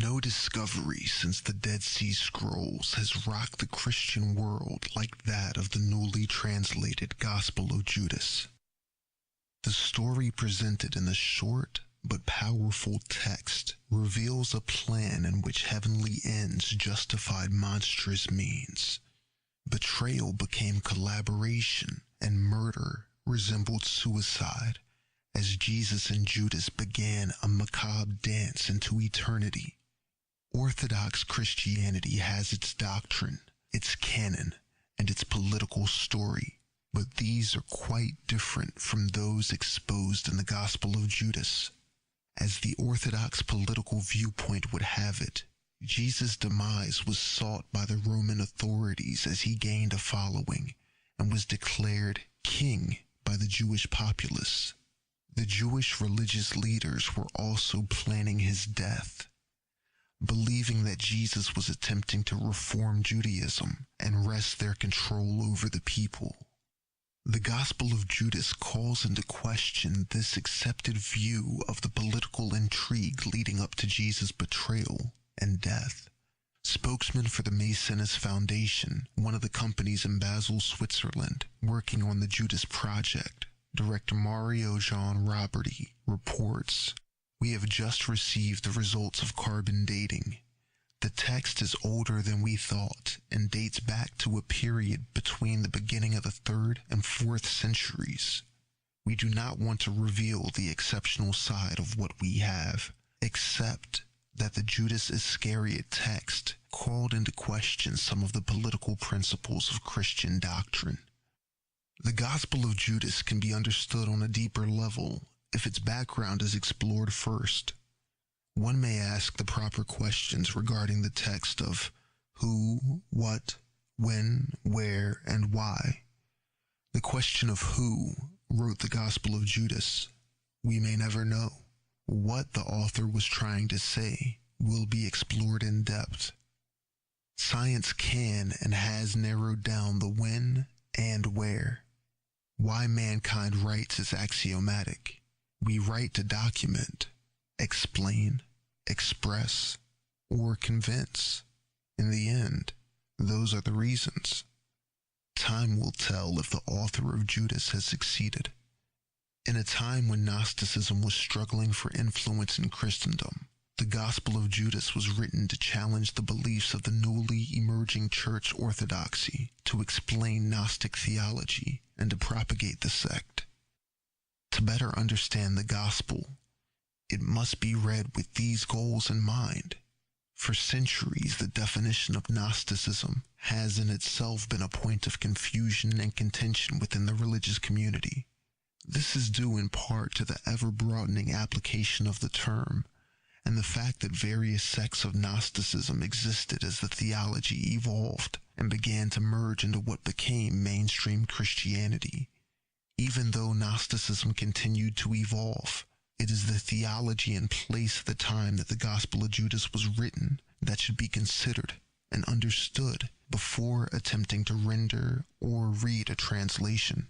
No discovery since the Dead Sea Scrolls has rocked the Christian world like that of the newly translated Gospel of Judas. The story presented in the short but powerful text reveals a plan in which heavenly ends justified monstrous means. Betrayal became collaboration, and murder resembled suicide, as Jesus and Judas began a macabre dance into eternity. Orthodox Christianity has its doctrine, its canon, and its political story, but these are quite different from those exposed in the Gospel of Judas. As the Orthodox political viewpoint would have it, Jesus' demise was sought by the Roman authorities as he gained a following and was declared king by the Jewish populace. The Jewish religious leaders were also planning his death, believing that Jesus was attempting to reform Judaism and wrest their control over the people. The Gospel of Judas calls into question this accepted view of the political intrigue leading up to Jesus' betrayal and death. Spokesman for the Masonist Foundation, one of the companies in Basel, Switzerland, working on the Judas Project, Director Mario Jean Roberti, reports, "We have just received the results of carbon dating. The text is older than we thought and dates back to a period between the beginning of the 3rd and 4th centuries. We do not want to reveal the exceptional side of what we have, except that the Judas Iscariot text called into question some of the political principles of Christian doctrine." The Gospel of Judas can be understood on a deeper level if its background is explored first. One may ask the proper questions regarding the text of who, what, when, where, and why. The question of who wrote the Gospel of Judas, we may never know. What the author was trying to say will be explored in depth. Science can and has narrowed down the when and where. Why mankind writes is axiomatic. We write to document, explain, express, or convince. In the end, those are the reasons. Time will tell if the author of Judas has succeeded. In a time when Gnosticism was struggling for influence in Christendom, the Gospel of Judas was written to challenge the beliefs of the newly emerging church orthodoxy, to explain Gnostic theology, and to propagate the sect. To better understand the Gospel, it must be read with these goals in mind. For centuries, the definition of Gnosticism has in itself been a point of confusion and contention within the religious community. This is due in part to the ever-broadening application of the term, and the fact that various sects of Gnosticism existed as the theology evolved and began to merge into what became mainstream Christianity. Even though Gnosticism continued to evolve, it is the theology in place at the time that the Gospel of Judas was written that should be considered and understood before attempting to render or read a translation.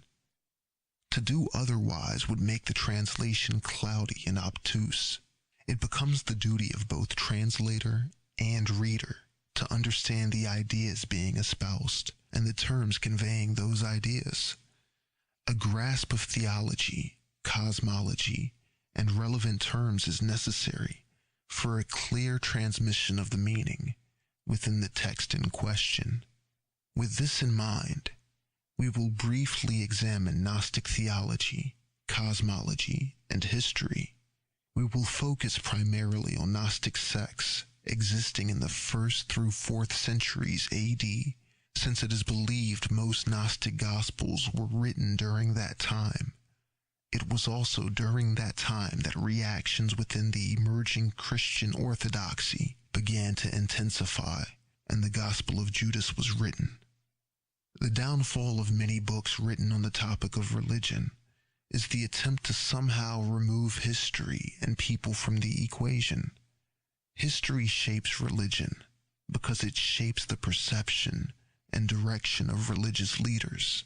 To do otherwise would make the translation cloudy and obtuse. It becomes the duty of both translator and reader to understand the ideas being espoused and the terms conveying those ideas. A grasp of theology, cosmology, and relevant terms is necessary for a clear transmission of the meaning within the text in question. With this in mind, we will briefly examine Gnostic theology, cosmology, and history. We will focus primarily on Gnostic sects existing in the 1st through 4th centuries AD, since it is believed most Gnostic Gospels were written during that time. It was also during that time that reactions within the emerging Christian orthodoxy began to intensify, and the Gospel of Judas was written. The downfall of many books written on the topic of religion is the attempt to somehow remove history and people from the equation. History shapes religion because it shapes the perception and direction of religious leaders.